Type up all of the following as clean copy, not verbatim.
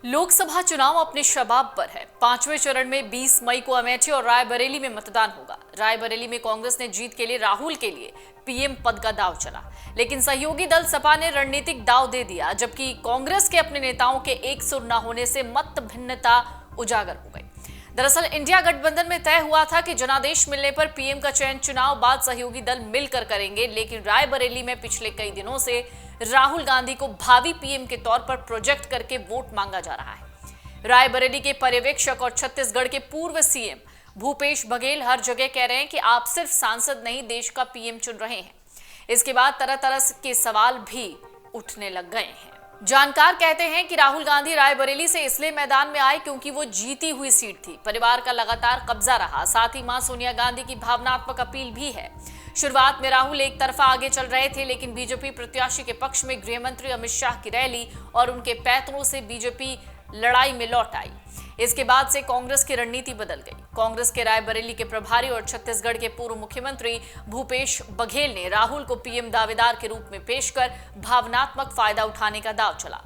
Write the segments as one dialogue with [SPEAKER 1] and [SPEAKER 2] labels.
[SPEAKER 1] लोकसभा चुनाव अपने शबाब पर है। पांचवें चरण में 20 मई को अमेठी और रायबरेली में मतदान होगा। रायबरेली में कांग्रेस ने जीत के लिए राहुल के लिए पीएम पद का दांव चला, लेकिन सहयोगी दल सपा ने रणनीतिक दांव दे दिया, जबकि कांग्रेस के अपने नेताओं के एक सुर न होने से मत भिन्नता उजागर हो गई। दरअसल इंडिया गठबंधन में तय हुआ था कि जनादेश मिलने पर पीएम का चयन चुनाव बाद सहयोगी दल मिलकर करेंगे, लेकिन रायबरेली में पिछले कई दिनों से राहुल गांधी को भावी पीएम के तौर पर प्रोजेक्ट करके वोट मांगा जा रहा है। रायबरेली के पर्यवेक्षक और छत्तीसगढ़ के पूर्व सीएम भूपेश बघेल हर जगह कह रहे हैं कि आप सिर्फ सांसद नहीं, देश का पीएम चुन रहे हैं। इसके बाद तरह तरह के सवाल भी उठने लग गए हैं। जानकार कहते हैं कि राहुल गांधी रायबरेली से इसलिए मैदान में आए क्योंकि वो जीती हुई सीट थी, परिवार का लगातार कब्जा रहा, साथ ही मां सोनिया गांधी की भावनात्मक अपील भी है। शुरुआत में राहुल एक तरफा आगे चल रहे थे, लेकिन बीजेपी प्रत्याशी के पक्ष में गृहमंत्री अमित शाह की रैली और उनके पैतरों से बीजेपी लड़ाई में लौट आई। इसके बाद से कांग्रेस की रणनीति बदल गई। कांग्रेस के रायबरेली के प्रभारी और छत्तीसगढ़ के पूर्व मुख्यमंत्री भूपेश बघेल ने राहुल को पीएम दावेदार के रूप में पेश कर भावनात्मक फायदा उठाने का दांव चला,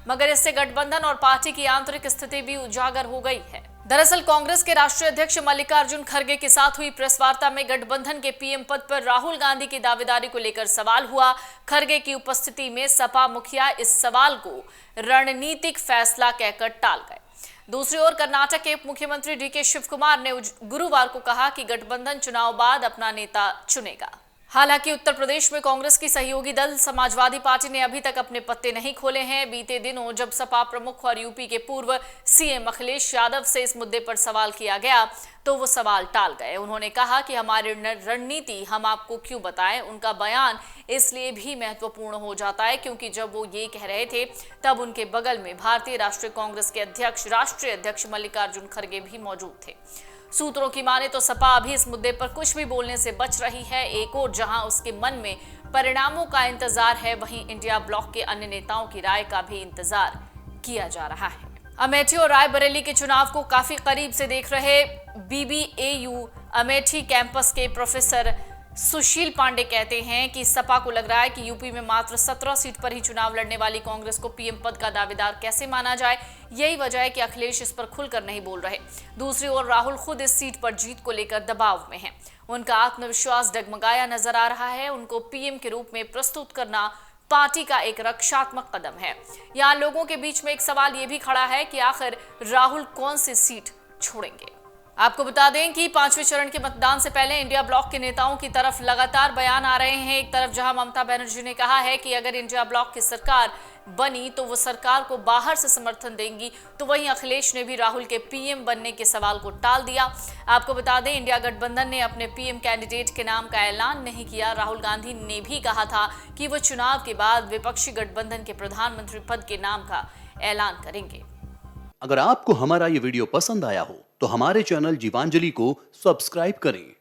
[SPEAKER 1] मगर इससे गठबंधन और पार्टी की आंतरिक स्थिति भी उजागर हो गई है। दरअसल कांग्रेस के राष्ट्रीय अध्यक्ष मल्लिकार्जुन खड़गे के साथ हुई प्रेस वार्ता में गठबंधन के पीएम पद पर राहुल गांधी की दावेदारी को लेकर सवाल हुआ। खड़गे की उपस्थिति में सपा मुखिया इस सवाल को रणनीतिक फैसला कहकर टाल गए। दूसरी ओर कर्नाटक के उप मुख्यमंत्री डीके शिवकुमार ने गुरुवार को कहा कि गठबंधन चुनाव बाद अपना नेता चुनेगा। हालांकि उत्तर प्रदेश में कांग्रेस की सहयोगी दल समाजवादी पार्टी ने अभी तक अपने पत्ते नहीं खोले हैं। बीते दिनों जब सपा प्रमुख और यूपी के पूर्व सीएम अखिलेश यादव से इस मुद्दे पर सवाल किया गया तो वो सवाल टाल गए। उन्होंने कहा कि हमारी रणनीति हम आपको क्यों बताएं। उनका बयान इसलिए भी महत्वपूर्ण हो जाता है क्योंकि जब वो ये कह रहे थे तब उनके बगल में भारतीय राष्ट्रीय कांग्रेस के राष्ट्रीय अध्यक्ष मल्लिकार्जुन खड़गे भी मौजूद थे। सूत्रों की माने तो सपा अभी इस मुद्दे पर कुछ भी बोलने से बच रही है। एक और जहां उसके मन में परिणामों का इंतजार है, वहीं इंडिया ब्लॉक के अन्य नेताओं की राय का भी इंतजार किया जा रहा है। अमेठी और रायबरेली के चुनाव को काफी करीब से देख रहे बीबीएयू अमेठी कैंपस के प्रोफेसर सुशील पांडे कहते हैं कि सपा को लग रहा है कि यूपी में मात्र 17 सीट पर ही चुनाव लड़ने वाली कांग्रेस को पीएम पद का दावेदार कैसे माना जाए। यही वजह है कि अखिलेश इस पर खुलकर नहीं बोल रहे। दूसरी ओर राहुल खुद इस सीट पर जीत को लेकर दबाव में हैं। उनका आत्मविश्वास डगमगाया नजर आ रहा है। उनको पीएम के रूप में प्रस्तुत करना पार्टी का एक रक्षात्मक कदम है। यहाँ लोगों के बीच में एक सवाल ये भी खड़ा है कि आखिर राहुल कौन सी सीट छोड़ेंगे। आपको बता दें कि पांचवें चरण के मतदान से पहले इंडिया ब्लॉक के नेताओं की तरफ लगातार बयान आ रहे हैं। एक तरफ जहां ममता बनर्जी ने कहा है कि अगर इंडिया ब्लॉक की सरकार बनी तो वो सरकार को बाहर से समर्थन देंगी, तो वहीं अखिलेश ने भी राहुल के पीएम बनने के सवाल को टाल दिया। आपको बता दें इंडिया गठबंधन ने अपने पीएम कैंडिडेट के नाम का ऐलान नहीं किया। राहुल गांधी ने भी कहा था कि वो चुनाव के बाद विपक्षी गठबंधन के प्रधानमंत्री पद के नाम का ऐलान करेंगे।
[SPEAKER 2] अगर आपको हमारा ये वीडियो पसंद आया हो तो हमारे चैनल जीवांजलि को सब्सक्राइब करें।